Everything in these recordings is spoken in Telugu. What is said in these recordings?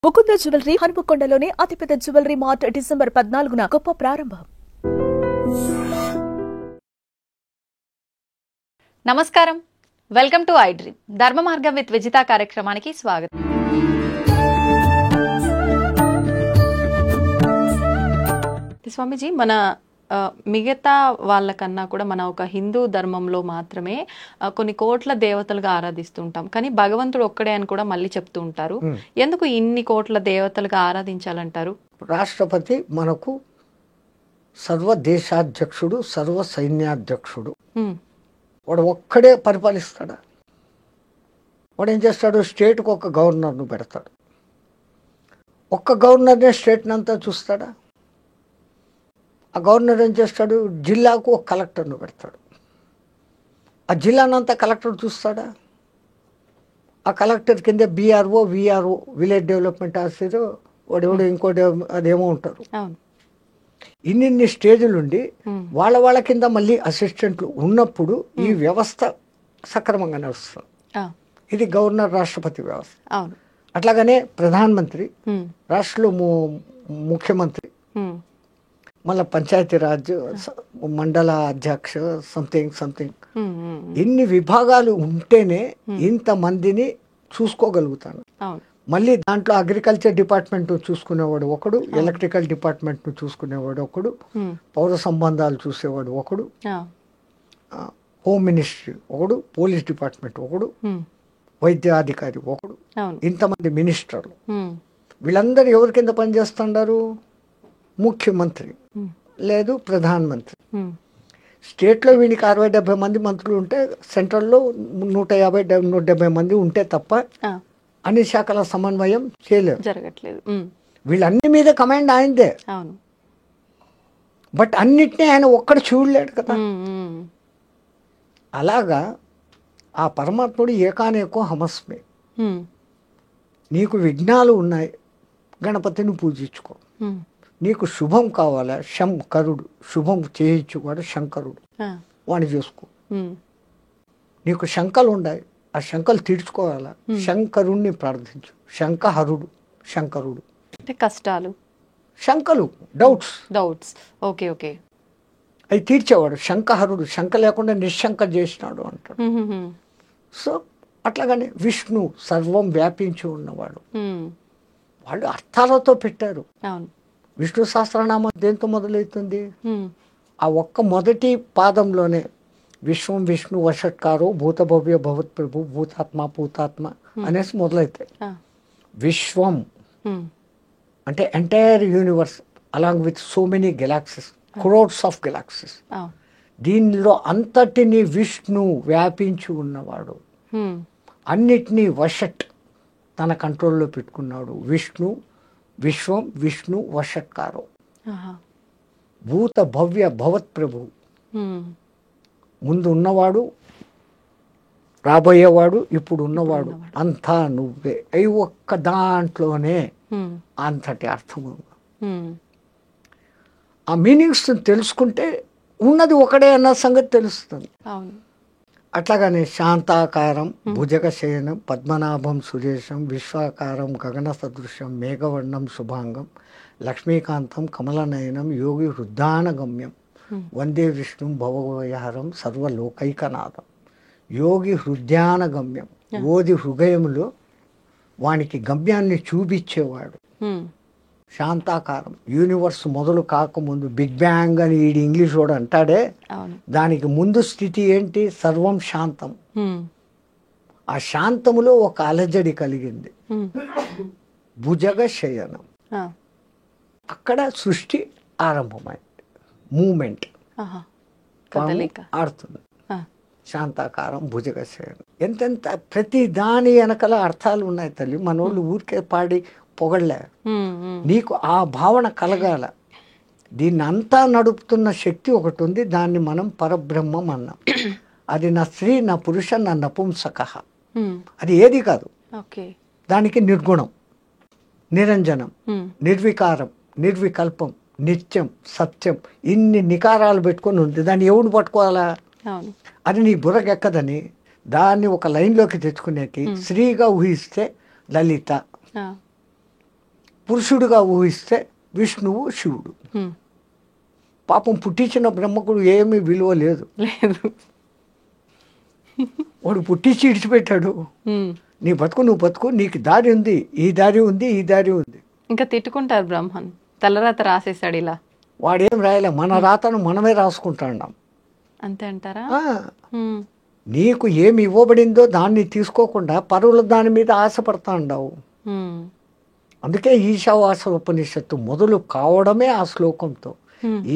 ముకుంద జ్యువెలరీ హనుమకొండలోని అతిపెద్ద జ్యువెలరీ మార్ట్ డిసెంబర్ 14న గొప్ప ప్రారంభం. నమస్కారం, వెల్కమ్ టు ఐ డ్రీమ్. ధర్మ మార్గం విత్ విజిత కార్యక్రమానికి స్వాగతం. స్వామీజీ, మన మిగతా వాళ్ళకన్నా కూడా మన ఒక హిందూ ధర్మంలో మాత్రమే కొన్ని కోట్ల దేవతలుగా ఆరాధిస్తుంటాం, కానీ భగవంతుడు ఒక్కడే అని కూడా మళ్ళీ చెప్తూ ఉంటారు. ఎందుకు ఇన్ని కోట్ల దేవతలుగా ఆరాధించాలంటారు? రాష్ట్రపతి మనకు సర్వ దేశాధ్యక్షుడు, సర్వ సైన్యాధ్యక్షుడు. వాడు ఒక్కడే పరిపాలిస్తాడా? వాడు ఏం చేస్తాడు? స్టేట్కి ఒక గవర్నర్ను పెడతాడు. ఒక్క గవర్నర్నే స్టేట్ని అంతా చూస్తాడా? ఆ గవర్నర్ ఏం చేస్తాడు? జిల్లాకు ఒక కలెక్టర్ను పెడతాడు. ఆ జిల్లానంతా కలెక్టర్ చూస్తాడా? ఆ కలెక్టర్ కింద BRO, VRO, village development officer, వాడెవడో ఇంకోటి అదేమో ఉంటారు. ఇన్ని స్టేజులుండి వాళ్ళ కింద మళ్ళీ అసిస్టెంట్లు ఉన్నప్పుడు ఈ వ్యవస్థ సక్రమంగా నడుస్తుంది. ఇది గవర్నర్ రాష్ట్రపతి వ్యవస్థ. అట్లాగనే ప్రధానమంత్రి, రాష్ట్రంలో ముఖ్యమంత్రి, మళ్ళీ పంచాయతీరాజ్, మండల అధ్యక్ష, సంథింగ్ ఇన్ని విభాగాలు ఉంటేనే ఇంతమందిని చూసుకోగలుగుతాను. మళ్ళీ దాంట్లో అగ్రికల్చర్ డిపార్ట్మెంట్ చూసుకునేవాడు ఒకడు, ఎలక్ట్రికల్ డిపార్ట్మెంట్ చూసుకునేవాడు ఒకడు, పౌర సంబంధాలు చూసేవాడు ఒకడు, హోమ్ మినిస్ట్రీ ఒకడు, పోలీస్ డిపార్ట్మెంట్ ఒకడు, వైద్యాధికారి ఒకడు, ఇంతమంది మినిస్టర్లు. వీళ్ళందరూ ఎవరి కింద పనిచేస్తుంటారు? ముఖ్యమంత్రి లేదు ప్రధానమంత్రి. స్టేట్లో వీనికి 60-70 మంది మంత్రులు ఉంటే, సెంట్రల్లో 150-170 మంది ఉంటే తప్ప అన్ని శాఖల సమన్వయం జరగట్లేదు. వీళ్ళన్ని మీద కమాండ్ ఆయనదే. బట్ అన్నిటినీ ఆయన ఒక్కడు చూడలేడు కదా. అలాగా ఆ పరమాత్ముడు ఏకానేకో హమస్మే. నీకు విఘ్నాలు ఉన్నాయి, గణపతిని పూజించుకో. నీకు శుభం కావాలా, శంకరుడు శుభం చేయించుకోడు, శంకరుడు వాణ్ణి చేసుకో. నీకు శంకలు ఉన్నాయి, ఆ శంకలు తీర్చుకోవాలా, శంకరుణ్ణి ప్రార్థించు. శంకహరుడు, శంకరుడు అంటే కష్టాలు, శంకలు డౌట్స్ ఓకే అవి తీర్చేవాడు శంకహరుడు. శంక లేకుండా నిశ్శంక చేసినాడు అంటాడు. సో అట్లాగనే విష్ణు సర్వం వ్యాపించి ఉన్నవాడు. వాళ్ళు అర్థాలతో పెట్టారు. విష్ణు సహస్రనామం దేంతో మొదలవుతుంది? ఆ ఒక్క మొదటి పాదంలోనే విశ్వం విష్ణు వషట్కారో భూత భవ్య భవత్ ప్రభు భూతాత్మ పూతాత్మ అనేసి మొదలవుతాయి. విశ్వం అంటే entire universe along with so many galaxies, crores of galaxies. దీనిలో అంతటిని విష్ణు వ్యాపించి ఉన్నవాడు. అన్నిటినీ వషట్ తన కంట్రోల్లో పెట్టుకున్నాడు. విష్ణు విశ్వం విష్ణు వషట్కారో భూత భవ్య భవత్ ప్రభు. ముందు ఉన్నవాడు, రాబోయేవాడు, ఇప్పుడు ఉన్నవాడు, అంతా నువ్వే. అవి ఒక్క దాంట్లోనే అంతటి అర్థము. ఆ మీనింగ్స్ తెలుసుకుంటే ఉన్నది ఒకడే అన్న సంగతి తెలుస్తుంది. అట్లాగనే శాంతాకారం భుజగశయనం పద్మనాభం సురేశం విశ్వాకారం గగన సదృశం మేఘవర్ణం శుభాంగం లక్ష్మీకాంతం కమలనయనం యోగి హృద్యానగమ్యం వందే విష్ణు భవభయహరం సర్వలోకైకనాథం. యోగి హృదయానగమ్యం, ఓది హృదయములో వానికి గమ్యాన్ని చూపించేవాడు. శాంతాకారం, యూనివర్స్ మొదలు కాకముందు బిగ్ బ్యాంగ్ అని ఈడు ఇంగ్లీష్ వాడు అంటాడే, దానికి ముందు స్థితి ఏంటి? సర్వం శాంతం. ఆ శాంతములో ఒక అలజడి కలిగింది. భుజగ శయనం, అక్కడ సృష్టి ఆరంభమైంది. మూమెంట్ ఆడుతుంది. శాంతాకారం భుజగ శయనం. ఎంతెంత ప్రతి దాని వెనకల అర్థాలు ఉన్నాయి తల్లి. మనోళ్ళు ఊరికే పాడి పొగళ్ళే. నీకు ఆ భావన కలగాల. దీన్ని అంతా నడుపుతున్న శక్తి ఒకటి ఉంది, దాన్ని మనం పరబ్రహ్మం అన్నాం. అది నా స్త్రీ, నా పురుష, నా నపుంసక. అది ఏది కాదు. దానికి నిర్గుణం, నిరంజనం, నిర్వికారం, నిర్వికల్పం, నిత్యం, సత్యం, ఇన్ని నికారాలు పెట్టుకొని ఉంది. దాన్ని ఎవడు పట్టుకోవాలా? అది నీ బుర్రకెక్కదని దాన్ని ఒక లైన్లోకి తెచ్చుకునేకి శ్రీగా ఊహిస్తే లలిత, పురుషుడిగా ఊహిస్తే విష్ణువు శివుడు. హ్మ్. పాపం పుట్టించిన బ్రహ్మకుడు ఏమీ విలువ లేదు. లేదు. వాడు పుట్టించి ఇడిచిపెట్టాడు. హ్మ్. నీ బతుకు నువ్వు బతుకు, నీకు దారి ఉంది, ఈ దారి ఉంది, ఈ దారి ఉంది. ఇంకా తిట్టుకుంటారు బ్రహ్మన్, తలరాత రాసేసాడు ఇలా. వాడేం రాయలే, మన రాతను మనమే రాసుకుంటాం. అంతే అంటారా? ఆ, నీకు ఏమి ఇవ్వబడిందో దాన్ని తీసుకోకుండా పరువుల దాని మీద ఆశపడతా ఉండవు. అందుకే ఈశావాస ఉపనిషత్తు మొదలు కావడమే ఆ శ్లోకంతో.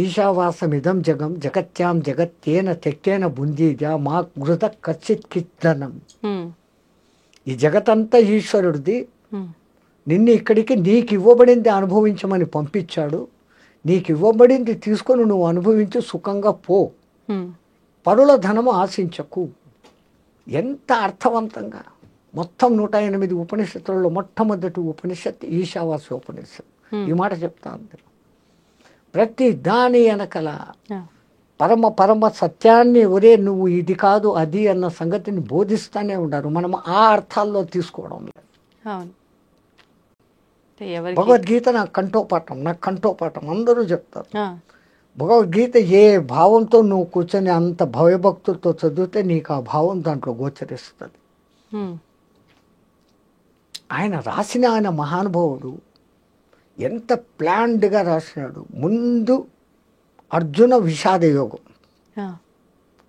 ఈశావాసమిదం జగం జగత్యాం జగత్తేన తెక్కేన బుందీజ మా గృత కచ్చిత్ కిత్తనం. ఈ జగతంతా ఈశ్వరుడిది. నిన్ను ఇక్కడికి నీకు ఇవ్వబడింది అనుభవించమని పంపించాడు. నీకు ఇవ్వబడింది తీసుకొని నువ్వు అనుభవించి సుఖంగా పో, పరుల ధనము ఆశించకు. ఎంత అర్థవంతంగా మొత్తం 108 ఉపనిషత్తులలో మొట్టమొదటి ఉపనిషత్తు ఈశావాస ఉపనిషత్తు. ఈ మాట చెప్తా ఉంది. ప్రతి దాని వెనకల పరమ పరమ సత్యాన్ని, ఒరే నువ్వు ఇది కాదు అది అన్న సంగతిని బోధిస్తూనే ఉన్నారు. మనం ఆ అర్థాల్లో తీసుకోవడం లేదు. భగవద్గీత నాకు కంఠోపాఠం అందరూ చెప్తారు. భగవద్గీత ఏ భావంతో నువ్వు కూర్చొని అంత భయభక్తులతో చదివితే నీకు ఆ భావం దాంట్లో గోచరిస్తుంది. ఆయన రాసిన ఆయన మహానుభావుడు ఎంత ప్లాన్డ్గా రాసినాడు. ముందు అర్జున విషాద యోగం.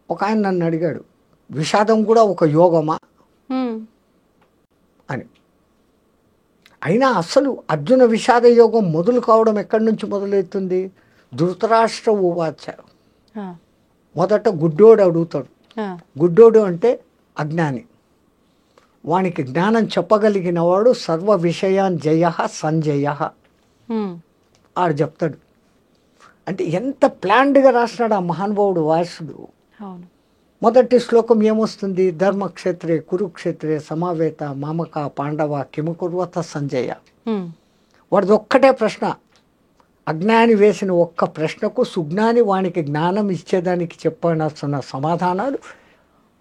ఒక ఆయన నన్ను అడిగాడు, విషాదం కూడా ఒక యోగమా అని. అయినా అసలు అర్జున విషాద యోగం మొదలు కావడం ఎక్కడి నుంచి మొదలవుతుంది? ధృతరాష్ట్ర ఉవాచ. మొదట గుడ్డోడు అడుగుతాడు. గుడ్డోడు అంటే అజ్ఞాని. వానికి జ్ఞానం చెప్పగలిగిన వాడు సర్వ విషయాన్ జయ సంజయ ఆడు చెప్తాడు. అంటే ఎంత ప్లాన్డ్గా రాసినాడు ఆ మహానుభావుడు వాసుడు. మొదటి శ్లోకం ఏమొస్తుంది? ధర్మక్షేత్రే కురుక్షేత్రే సమావేత మామక పాండవ కిమకుర్వత సంజయ. వాడిది ఒక్కటే ప్రశ్న. అజ్ఞాని వేసిన ఒక్క ప్రశ్నకు సుజ్ఞాని వానికి జ్ఞానం ఇచ్చేదానికి చెప్పాల్సిన సమాధానాలు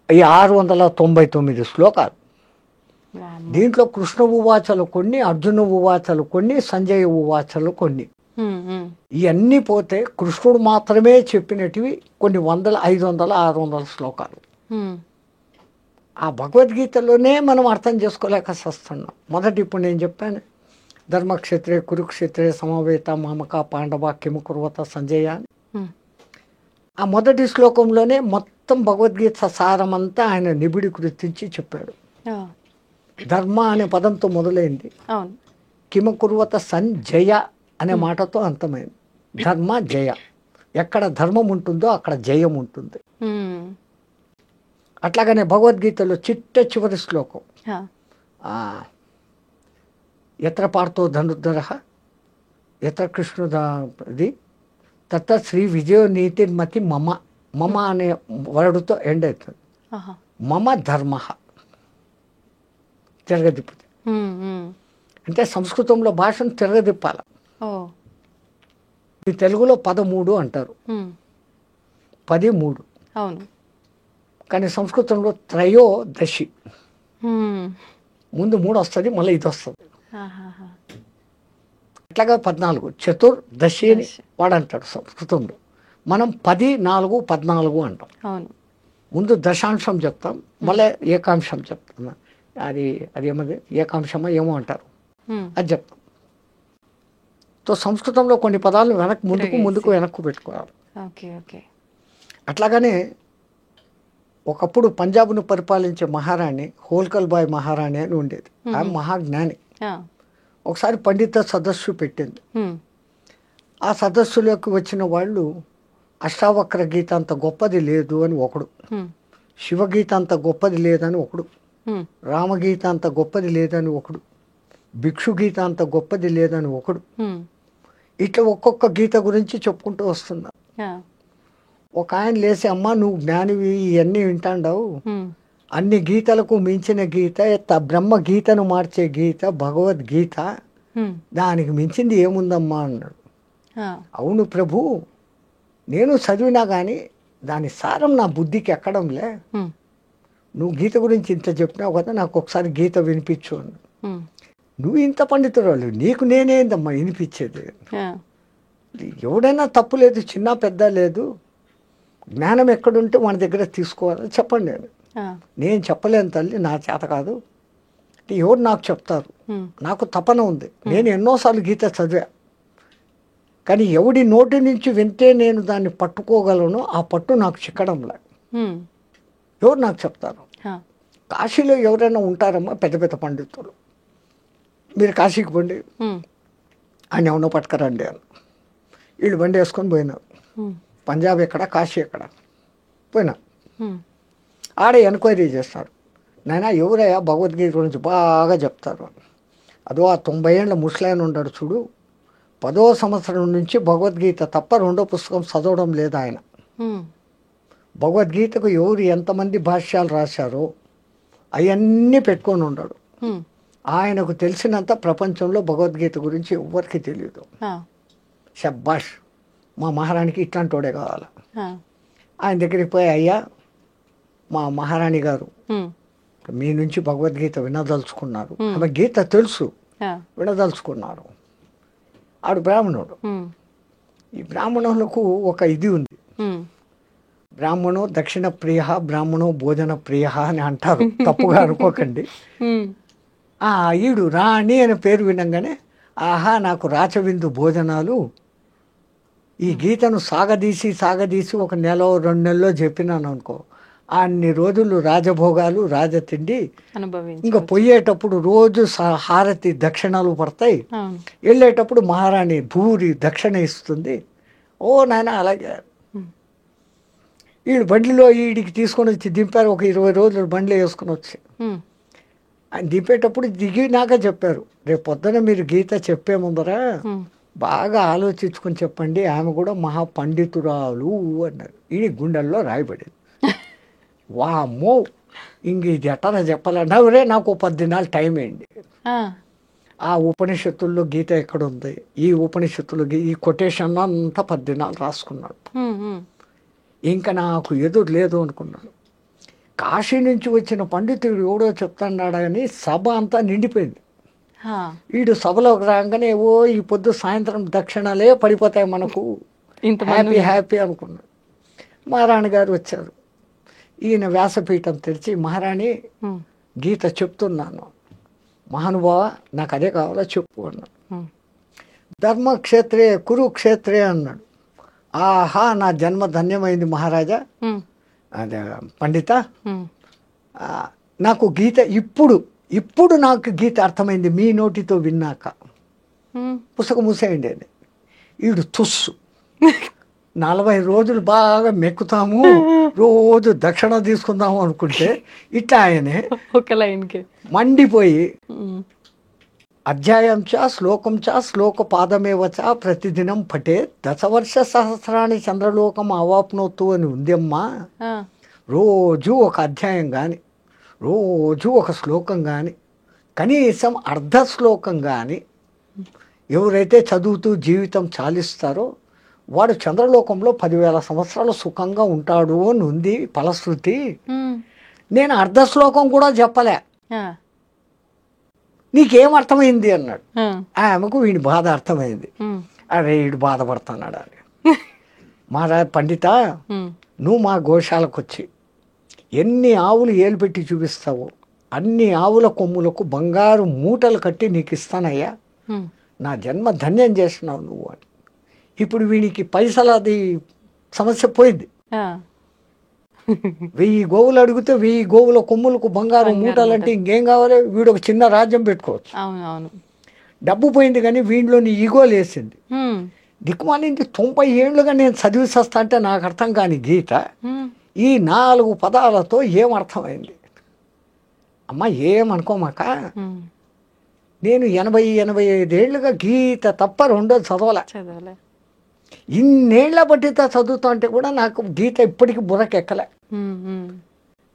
ఈ 699 శ్లోకాలు. దీంట్లో కృష్ణ ఉవాచలు కొన్ని, అర్జున ఉవాచలు కొన్ని, సంజయ ఉవాచలు కొన్ని. ఇవన్నీ పోతే కృష్ణుడు మాత్రమే చెప్పినటివి కొన్ని 100, 500, 600 శ్లోకాలు. ఆ భగవద్గీతలోనే మనం అర్థం చేసుకోలేక వస్తున్నాం. మొదటి ఇప్పుడు నేను చెప్పాను, ధర్మక్షేత్రే కురుక్షేత్రే సమవేత మామక పాండవ కిమకుర్వత సంజయ అని. ఆ మొదటి శ్లోకంలోనే మొత్తం భగవద్గీత సారమంతా ఆయన నిబిడి గుర్తించి చెప్పాడు. ధర్మ అనే పదంతో మొదలైంది, కిమకుర్వత సంజయ అనే మాటతో అంతమైంది. ధర్మ జయ. ఎక్కడ ధర్మం ఉంటుందో అక్కడ జయం ఉంటుంది. అట్లాగనే భగవద్గీతలో చిట్ట చివరి శ్లోకం, ఎత్ర పార్థో ధనుర్ధర ఎత్ర కృష్ణుది తత్ర శ్రీ విజయ నీతిర్మతి మమ. మమ అనే వర్డ్తో ఎండ్ అవుతుంది. మమ ధర్మ తిరగదిప్పుతుంది. అంటే సంస్కృతంలో భాషను తిరగదిప్పాల. ఈ తెలుగులో 13 అంటారు, 13. కానీ సంస్కృతంలో త్రయోదశి. ముందు 3 వస్తుంది, మళ్ళీ ఇది వస్తుంది. అట్లాగా 14 చతుర్దశి అని వాడు అంటాడు సంస్కృతంలో. మనం 10, 4, 14 అంటాం. ముందు దశాంశం చెప్తాం, మళ్ళీ ఏకాంశం చెప్తాం. అది ఏమది ఏకాంశమా ఏమో అంటారు, అది చెప్తాం. సో సంస్కృతంలో కొన్ని పదాలు ముందుకు వెనక్కు పెట్టుకోవాలి. అట్లాగనే ఒకప్పుడు పంజాబ్ను పరిపాలించే మహారాణి హోల్కల్ బాయ్ మహారాణి అని ఉండేది. ఆమె మహాజ్ఞాని. ఒకసారి పండిత సదస్సు పెట్టింది. ఆ సదస్సులోకి వచ్చిన వాళ్ళు అష్టావక్ర గీత అంత గొప్పది లేదు అని ఒకడు, శివగీత అంత గొప్పది లేదని ఒకడు, రామగీత అంత గొప్పది లేదని ఒకడు, భిక్షు గీత అంత గొప్పది లేదని ఒకడు. ఇట్లా ఒక్కొక్క గీత గురించి చెప్పుకుంటూ వస్తున్నా. ఒక ఆయన లేచి, అమ్మ నువ్వు జ్ఞానివి, ఇవన్నీ వింటాండావు, అన్ని గీతలకు మించిన గీత, బ్రహ్మ గీతను మార్చే గీత భగవద్గీత, దానికి మించింది ఏముందమ్మా అన్నాడు. అవును ప్రభు, నేను చదివినా కానీ దాని సారం నా బుద్ధికి ఎక్కడంలే. నువ్వు గీత గురించి ఇంత చెప్పినావు కదా, నాకు ఒకసారి గీత వినిపించు అన్నాడు. నువ్వు ఇంత పండితురాలు, నీకు నేనేందమ్మా వినిపించేది? ఎవడైనా తప్పు లేదు, చిన్న పెద్ద లేదు. జ్ఞానం ఎక్కడుంటే మన దగ్గర తీసుకోవాలని చెప్పండి. నేను చెప్పలేను తల్లి, నా చేత కాదు. ఎవరు నాకు చెప్తారు? నాకు తపన ఉంది. నేను ఎన్నోసార్లు గీత చదివా, కానీ ఎవడి నోటి నుంచి వింటే నేను దాన్ని పట్టుకోగలను, ఆ పట్టు నాకు చిక్కడంలే. ఎవరు నాకు చెప్తారు? కాశీలో ఎవరైనా ఉంటారమ్మా పెద్ద పెద్ద పండితులు, మీరు కాశీకి బండి ఆయన ఎవరో పట్టుకరండి అని. వీళ్ళు బండి వేసుకొని పోయినారు. పంజాబ్ ఎక్కడ, కాశీ ఎక్కడ పోయినా. ఆడే ఎంక్వైరీ చేస్తారు. నాయనా ఎవరయ్యా భగవద్గీత గురించి బాగా చెప్తారు అని. అదో ఆ 90 ఏళ్ళ ముసలాయన ఉంటాడు చూడు, 10వ సంవత్సరం నుంచి భగవద్గీత తప్ప రెండో పుస్తకం చదవడం లేదు ఆయన. భగవద్గీతకు ఎవరు ఎంతమంది భాష్యాలు రాశారో అవన్నీ పెట్టుకొని ఉన్నాడు. ఆయనకు తెలిసినంత ప్రపంచంలో భగవద్గీత గురించి ఎవరికి తెలియదు. షబ్బాష్, మా మహారాణికి ఇట్లాంటి వాడే కావాలి. ఆయన దగ్గరికి పోయి, అయ్యా మా మహారాణి గారు మీ నుంచి భగవద్గీత వినదలుచుకున్నారు, ఆమె గీత తెలుసు, వినదలుచుకున్నారు. ఆడు బ్రాహ్మణుడు. ఈ బ్రాహ్మణులకు ఒక ఇది ఉంది, బ్రాహ్మణో దక్షిణ ప్రియ, బ్రాహ్మణో భోజన ప్రియ అని అంటారు, తప్పుగా అనుకోకండి. ఈడు రాణి అనే పేరు వినంగానే, ఆహా నాకు రాచవిందు భోజనాలు, ఈ గీతను సాగదీసి ఒక 1 నెల 2 నెలల్లో చెప్పినాను అనుకో, అన్ని రోజులు రాజభోగాలు రాజతిండి, ఇంకా పోయేటప్పుడు రోజు హారతి దక్షిణాలు పడతాయి, వెళ్ళేటప్పుడు మహారాణి భూరి దక్షిణ ఇస్తుంది. ఓ నాయన అలాగే. వీళ్ళు బండిలో వీడికి తీసుకొని వచ్చి దింపారు. ఒక 20 రోజులు బండిలో వేసుకొని వచ్చి ఆయన దింపేటప్పుడు దిగినాక చెప్పారు, రేపు పొద్దున మీరు గీత చెప్పే ముందర బాగా ఆలోచించుకొని చెప్పండి, ఆమె కూడా మహాపండితురాలు అన్నారు. ఈ గుండెల్లో రాయబడింది. వామ్మో, ఇంక ఇది ఎట్టరా చెప్పాలన్నా నాకు 10 దినాలు టైం అయింది. ఆ ఉపనిషత్తుల్లో గీత ఎక్కడుంది, ఈ ఉపనిషత్తులు ఈ కొటేషన్ అంతా 10 దినాలు రాసుకున్నాడు. ఇంకా నాకు ఎదురు లేదు అనుకున్నాను. కాశీ నుంచి వచ్చిన పండితుడు ఎవడో చెప్తాడా అని సభ అంతా నిండిపోయింది. వీడు సభలోకి రాగానే ఓ ఈ పొద్దు సాయంత్రం దక్షిణాలే పడిపోతాయి మనకు, హ్యాపీ అనుకున్నాడు. మహారాణి గారు వచ్చారు. ఈయన వ్యాసపీఠం తెరిచి, మహారాణి గీత చెప్తున్నాను, మహానుభావ నాకు అదే కావాలో చెప్పు అన్నాడు. ధర్మక్షేత్రే కురుక్షేత్రే అన్నాడు. ఆహా నా జన్మ ధన్యమైంది మహారాజా, అదే పండిత, నాకు గీత ఇప్పుడు నాకు గీత అర్థమైంది మీ నోటితో విన్నాక. పుస్తకం మూసేయండి అని. వీడు తుస్సు 40 రోజులు బాగా మెక్కుతాము, రోజు దక్షిణ తీసుకుందాము అనుకుంటే ఇట్లా ఆయనే ఒక లైన్కి మండిపోయి, అధ్యాయం చ శ్లోకం చ శ్లోక పాదమేవ చ ప్రతిదినం పటే 10 వర్ష సహస్రాన్ని చంద్రలోకం అవాప్నోత్తు అని ఉందమ్మా. రోజు ఒక అధ్యాయం కానీ, రోజు ఒక శ్లోకం కానీ, కనీసం అర్ధ శ్లోకం కానీ ఎవరైతే చదువుతూ జీవితం చాలిస్తారో వాడు చంద్రలోకంలో 10,000 సంవత్సరాలు సుఖంగా ఉంటాడు అని ఉంది ఫలశ్రుతి. నేను అర్ధ శ్లోకం కూడా చెప్పలే, నీకేం అర్థమైంది అన్నాడు. ఆమెకు వీడి బాధ అర్థమైంది. అరే వీడు బాధపడుతున్నాడు అని. మహారాజ్ పండిత, నువ్వు మా గోశాలకు వచ్చి ఎన్ని ఆవులు ఏలు పెట్టి చూపిస్తావో అన్ని ఆవుల కొమ్ములకు బంగారు మూటలు కట్టి నీకు ఇస్తానయ్యా, నా జన్మ ధన్యం చేసినావు నువ్వు అని. ఇప్పుడు వీడికి పైసలది సమస్య పోయింది. 1000 గోవులు అడిగితే 1000 గోవుల కొమ్ములకు బంగారు మూటలు అంటే ఇంకేం కావాలి, వీడు ఒక చిన్న రాజ్యం పెట్టుకోవచ్చు. డబ్బు పోయింది కానీ వీడిలోని ఈగో లేసింది. దిక్కుమాలింది 90 ఏళ్ళుగా నేను చదివి వస్తా అంటే నాకు అర్థం కాని గీత ఈ 4 పదాలతో ఏం అర్థమైంది. అమ్మ ఏమనుకోమాక, నేను 80-85 ఏళ్ళుగా గీత తప్ప రెండోది చదవలే. ఇన్నేళ్ల బట్టితో చదువుతా అంటే కూడా నాకు గీత ఇప్పటికీ బుర్రకెక్కలే.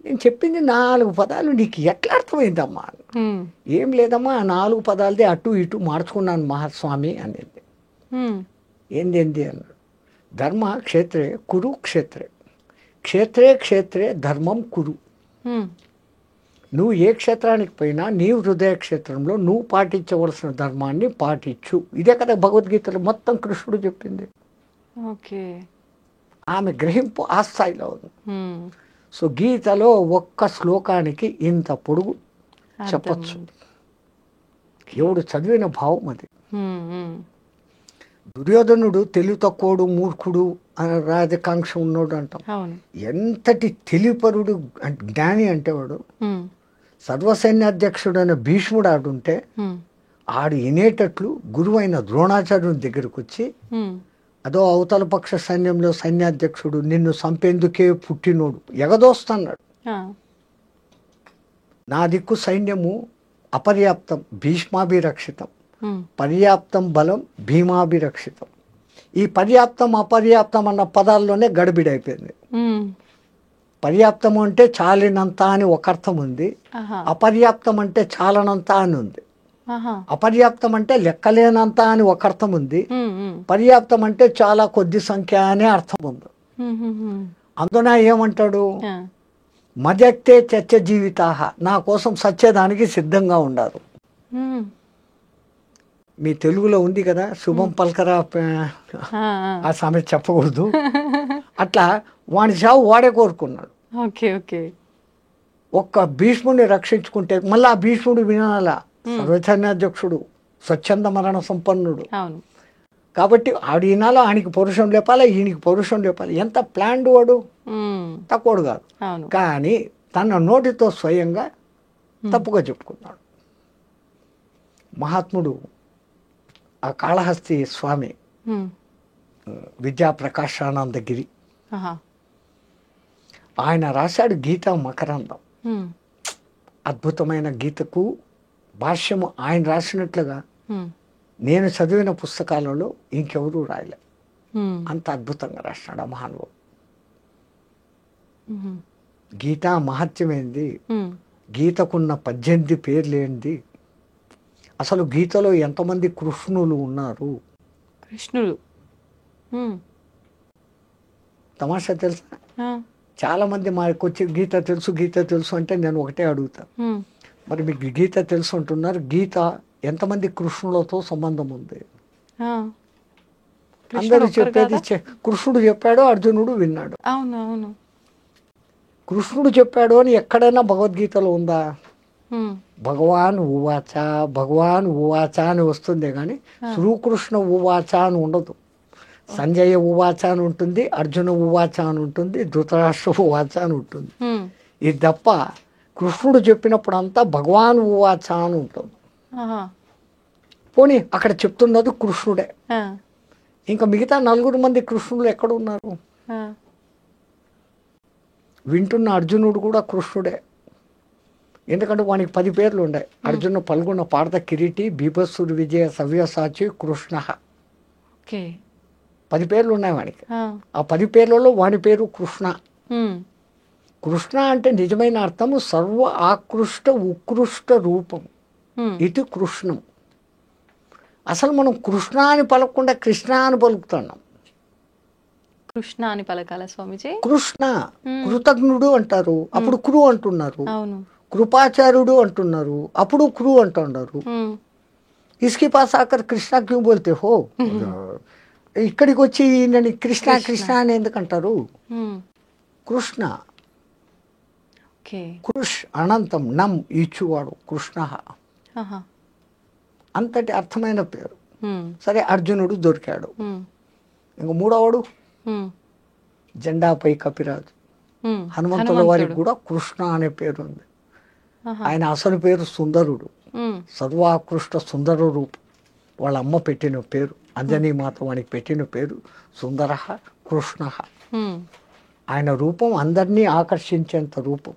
నేను చెప్పింది 4 పదాలు, నీకు ఎట్లా అర్థమైందమ్మా? ఏం లేదమ్మా, ఆ 4 పదాలదే అటు ఇటు మార్చుకున్నాను మహాస్వామి అనేది. ఏంది అన్నాడు. ధర్మ క్షేత్రే కురు క్షేత్రే, క్షేత్రే క్షేత్రే ధర్మం కురు. నువ్వు ఏ క్షేత్రానికి పోయినా నీ హృదయ క్షేత్రంలో నువ్వు పాటించవలసిన ధర్మాన్ని పాటించు. ఇదే కదా భగవద్గీతలో మొత్తం కృష్ణుడు చెప్పింది. ఓకే. ఆమె గ్రహింపు ఆ స్థాయిలో ఉంది. సో గీతలో ఒక్క శ్లోకానికి ఇంత పొడుగు చెప్పచ్చు. ఎవడు చదివిన భావం అది. దుర్యోధనుడు తెలివి తక్కువడు, మూర్ఖుడు, రాజకాంక్ష ఉన్నోడు అంటాం. ఎంతటి తెలిపరుడు జ్ఞాని అంటే వాడు. సర్వసైన్యాధ్యక్షుడైన భీష్ముడు ఆడుంటే ఆడు వినేటట్లు గురువైన ద్రోణాచార్యుని దగ్గరకు వచ్చి, అదో అవతల పక్ష సైన్యంలో సైన్యాధ్యక్షుడు నిన్ను చంపేందుకే పుట్టినోడు ఎగదోస్తున్నాడు. నా దిక్కు సైన్యము అపర్యాప్తం భీష్మాభిరక్షితం, పర్యాప్తం బలం భీమాభిరక్షితం. ఈ పర్యాప్తం అపర్యాప్తం అన్న పదాల్లోనే గడిబిడైపోయింది. పర్యాప్తం అంటే చాలినంత అని ఒక అర్థం ఉంది, అపర్యాప్తం అంటే చాలనంత అని ఉంది. అపర్యాప్తం అంటే లెక్కలేనంత అని ఒక అర్థం ఉంది, పర్యాప్తం అంటే చాలా కొద్ది సంఖ్య అనే అర్థం ఉంది. అందున ఏమంటాడు, మదక్తే చచ్చ జీవితాహ, నా కోసం సచ్చేదానికి సిద్ధంగా ఉండారు. మీ తెలుగులో ఉంది కదా, శుభం పలకరా, ఆ సామెత చెప్పకూడదు. అట్లా వాడి చావు వాడే కోరుకున్నాడు. ఒక్క భీష్ముడిని రక్షించుకుంటే మళ్ళీ ఆ భీష్ముడు వినాలా, సర్వసైన్యాధ్యక్షుడు, స్వచ్ఛంద మరణ సంపన్నుడు. కాబట్టి ఆడు ఈనాలో ఆయనకి పౌరుషం లేపాలి, ఈయనకి పౌరుషం లేపాలి. ఎంత ప్లాన్డ్ వాడు, తక్కువడు కాదు. కానీ తన నోటితో స్వయంగా తప్పుగా చెప్పుకున్నాడు. మహాత్ముడు ఆ కాళహస్తి స్వామి విద్యాప్రకాశానందగిరి, ఆయన రాశాడు గీతా మకరందం. అద్భుతమైన గీతకు భాష్యము ఆయన రాసినట్లుగా నేను చదివిన పుస్తకాలలో ఇంకెవరూ రాయలే. అంత అద్భుతంగా రాసినాడు ఆ మహానుభావుడు. గీతా మహత్యమైంది, గీతకున్న 18 పేర్లేంది, అసలు గీతలో ఎంతమంది కృష్ణులు ఉన్నారు. కృష్ణులు తమాషా తెలుసా, చాలా మంది మాకొచ్చి గీత తెలుసు గీత తెలుసు అంటే నేను ఒకటే అడుగుతా, మరి మీకు గీత తెలుసు అంటున్నారు, గీత ఎంతమంది కృష్ణులతో సంబంధం ఉంది? అందరూ చెప్పేది కృష్ణుడు చెప్పాడు, అర్జునుడు విన్నాడు. కృష్ణుడు చెప్పాడు అని ఎక్కడైనా భగవద్గీతలో ఉందా? భగవాన్ ఉవాచ, భగవాన్ ఉవాచ అని వస్తుంది కానీ శ్రీకృష్ణ ఉవాచ అని ఉండదు. సంజయ ఉవాచ అని ఉంటుంది, అర్జున ఉవాచ అని ఉంటుంది, ధృతరాష్ట్ర ఉవాచ అని ఉంటుంది. ఇది తప్ప కృష్ణుడు చెప్పినప్పుడు అంతా భగవాన్ ఉవాచ అని ఉంటుంది. పోనీ అక్కడ చెప్తున్నది కృష్ణుడే. ఇంకా మిగతా 4 మంది కృష్ణులు ఎక్కడ ఉన్నారు? వింటున్న అర్జునుడు కూడా కృష్ణుడే. ఎందుకంటే వానికి 10 పేర్లు ఉన్నాయి. అర్జున పల్గొన్న పార్థ కిరీటి బీభత్సుడు విజయ సవ్యసాచి కృష్ణ, 10 పేర్లు ఉన్నాయి వానికి. ఆ 10 పేర్లలో వాని పేరు కృష్ణ. కృష్ణ అంటే నిజమైన అర్థము సర్వ ఆకృష్ట ఉత్కృష్ట రూపం, ఇది కృష్ణం. అసలు మనం కృష్ణ అని పలకకుండా కృష్ణ అని పలుకుతున్నాం. కృష్ణ అని పలకాల స్వామిజీ? కృష్ణ కృతజ్ఞుడు అంటారు, అప్పుడు క్రు అంటున్నారు. కృపాచార్యుడు అంటున్నారు, అప్పుడు క్రు అంటున్నారు. ఇస్కి పాస్ ఆకర్ కృష్ణ క్యూ బోల్తే హో, ఇక్కడికి వచ్చి నన్ను కృష్ణ కృష్ణ అని ఎందుకంటారు? కృష్ణ కృష్ అనంతం, నం ఇచ్చువాడు కృష్ణ, అంతటి అర్థమైన పేరు. సరే అర్జునుడు దొరికాడు. ఇంక 3వవాడు జెండాపై కపిరాజు, హనుమంతుల వారికి కూడా కృష్ణ అనే పేరు ఉంది. ఆయన అసలు పేరు సుందరుడు, సర్వాకృష్ట సుందర రూపం. వాళ్ళ అమ్మ పెట్టిన పేరు, అంజనీ మాత వానికి పెట్టిన పేరు సుందర కృష్ణ. ఆయన రూపం అందరినీ ఆకర్షించేంత రూపం,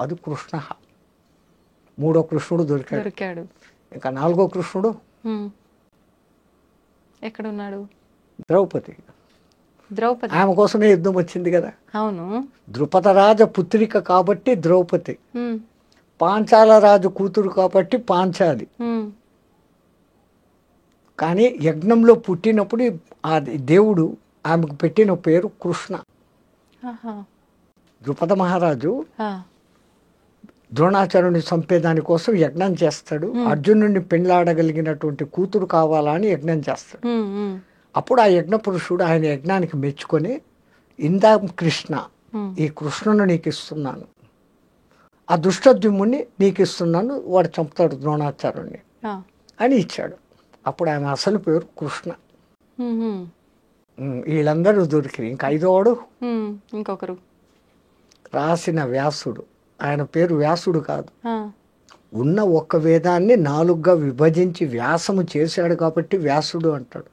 అది కృష్ణ. 3వ కృష్ణుడు దొరికాడు. ఇంకా 4వ కృష్ణుడు ఎక్కడున్నాడు? ద్రౌపది. ఆమె కోసమే యుద్ధం వచ్చింది కదా. అవును. ద్రుపదరాజ పుత్రిక కాబట్టి ద్రౌపది, పాంచాల రాజు కూతురు కాబట్టి పాంచాలి. కానీ యజ్ఞంలో పుట్టినప్పుడు ఆ దేవుడు ఆమెకు పెట్టిన పేరు కృష్ణ. ద్రుపద మహారాజు ద్రోణాచార్యుని చంపేదాని కోసం యజ్ఞం చేస్తాడు. అర్జునుడిని పెండ్లాడగలిగినటువంటి కూతురు కావాలా అని యజ్ఞం చేస్తాడు. అప్పుడు ఆ యజ్ఞ పురుషుడు ఆయన యజ్ఞానికి మెచ్చుకొని, ఇందా కృష్ణ, ఈ కృష్ణుని నీకు ఇస్తున్నాను, ఆ దుష్టద్యుమ్ముని నీకు ఇస్తున్నాను, వాడు చంపుతాడు ద్రోణాచార్యుని అని ఇచ్చాడు. అప్పుడు ఆయన అసలు పేరు కృష్ణ. వీళ్ళందరూ దొరికి ఇంకా ఐదోడు ఇంకొకరు రాసిన వ్యాసుడు. ఆయన పేరు వ్యాసుడు కాదు, ఉన్న ఒక్క వేదాన్ని 4గా విభజించి వ్యాసము చేశాడు కాబట్టి వ్యాసుడు అంటాడు.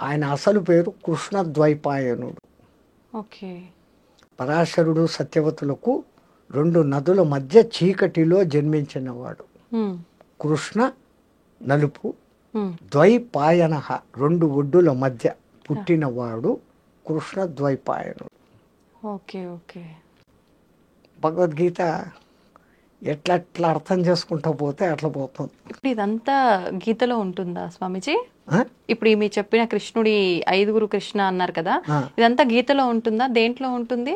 ఆయన అసలు పేరు కృష్ణ ద్వైపాయనుడు. పరాశరుడు సత్యవతులకు 2 నదుల మధ్య చీకటిలో జన్మించినవాడు. కృష్ణ నలుపు, ద్వైపాయన 2 ఒడ్డుల మధ్య పుట్టినవాడు కృష్ణ ద్వైపాయనుడు. భగవద్గీత ఎట్లా అర్థం చేసుకుంటూ పోతే అట్లా పోతుంది. ఇప్పుడు ఇదంతా గీతలో ఉంటుందా స్వామీజీ? ఇప్పుడు మీ చెప్పిన కృష్ణుడి 5 కృష్ణ అన్నారు కదా, ఇదంతా గీతలో ఉంటుందా? దేంట్లో ఉంటుంది?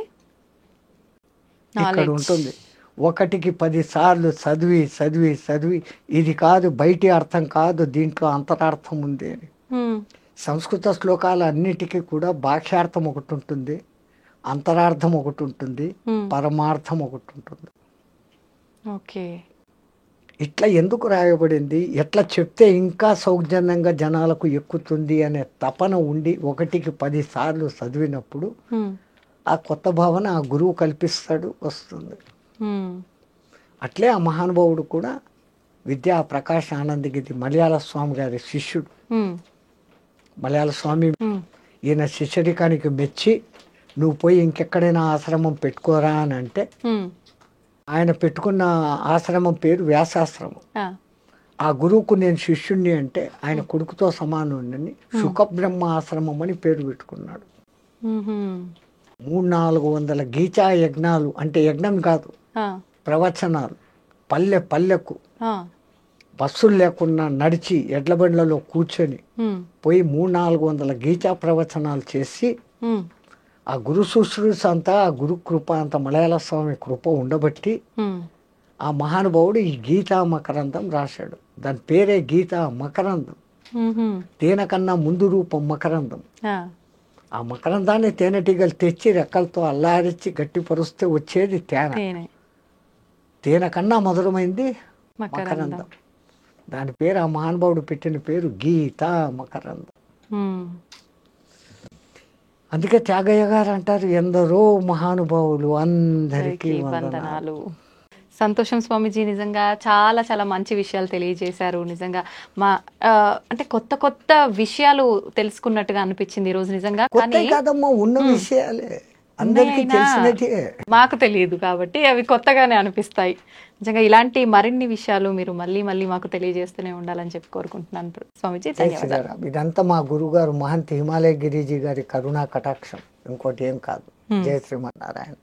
ఇక్కడ ఉంటుంది. 1కి 10 సార్లు చదివి చదివి చదివి ఇది కాదు, బయటి అర్థం కాదు, దీంట్లో అంతరార్థం ఉంది అని. సంస్కృత శ్లోకాలు అన్నిటికీ కూడా బాహ్యార్థం ఒకటి ఉంటుంది, అంతరార్థం ఒకటి ఉంటుంది, పరమార్థం ఒకటి ఉంటుంది. ఇట్లా ఎందుకు రాయబడింది, ఎట్లా చెప్తే ఇంకా సౌజన్యంగా జనాలకు ఎక్కుతుంది అనే తపన ఉండి 1కి 10 సార్లు చదివినప్పుడు ఆ కొత్త భావన ఆ గురువు కల్పిస్తాడు, వస్తుంది. అట్లే ఆ మహానుభావుడు కూడా విద్యా ప్రకాశ్ ఆనందగిరి మలయాళ స్వామి గారి శిష్యుడు. మలయాళ స్వామి ఈయన శిష్యరికానికి మెచ్చి, నువ్వు పోయి ఇంకెక్కడైనా ఆశ్రమం పెట్టుకోరా అని అంటే, ఆయన పెట్టుకున్న ఆశ్రమం పేరు వ్యాసాశ్రమం. ఆ గురువుకు నేను శిష్యుణ్ణి అంటే ఆయన కొడుకుతో సమానుని శుకబ్రహ్మ ఆశ్రమం అని పేరు పెట్టుకున్నాడు. 300-400 గీచా యజ్ఞాలు, అంటే యజ్ఞం కాదు, ప్రవచనాలు, పల్లె పల్లెకు బస్సులు లేకుండా నడిచి ఎడ్ల బండ్లలో కూర్చొని పోయి 300-400 గీచా ప్రవచనాలు చేసి, ఆ గురు శుశ్రూష అంతా, ఆ గురు కృప అంతా, మలయాళ స్వామి కృప ఉండబట్టి ఆ మహానుభావుడు ఈ గీతా మకరందం రాశాడు. దాని పేరే గీతా మకరందం. తేనెకన్నా ముందు రూపం మకరందం. ఆ మకరందాన్ని తేనెటీగలు తెచ్చి రెక్కలతో అల్లారించి గట్టిపరుస్తే వచ్చేది తేనె. తేనె కన్నా మధురమైంది మకరందం. దాని పేరు ఆ మహానుభావుడు పెట్టిన పేరు గీతా మకరందం. అందుకే త్యాగయ్య గారు అంటారు, ఎందరో మహానుభావులు అందరికీ వందనాలు. సంతోషం స్వామీజీ, నిజంగా చాలా చాలా మంచి విషయాలు తెలియజేశారు. నిజంగా మా అంటే కొత్త కొత్త విషయాలు తెలుసుకున్నట్టుగా అనిపించింది ఈరోజు నిజంగా. కాదమ్మా, ఉన్న విషయాలే అందరికీ తెలిసినట్టే, మాకు తెలియదు కాబట్టి అవి కొత్తగానే అనిపిస్తాయి. నిజంగా ఇలాంటి మరిన్ని విషయాలు మీరు మళ్ళీ మళ్ళీ మాకు తెలియజేస్తూనే ఉండాలని చెప్పి కోరుకుంటున్నాను స్వామీజీ. ధన్యవాదాలు. ఇదంతా మా గురువు గారు మహంతి హిమాలయ గిరిజీ గారి కరుణా కటాక్షం, ఇంకోటి ఏం కాదు. జయ శ్రీమన్నారాయణ.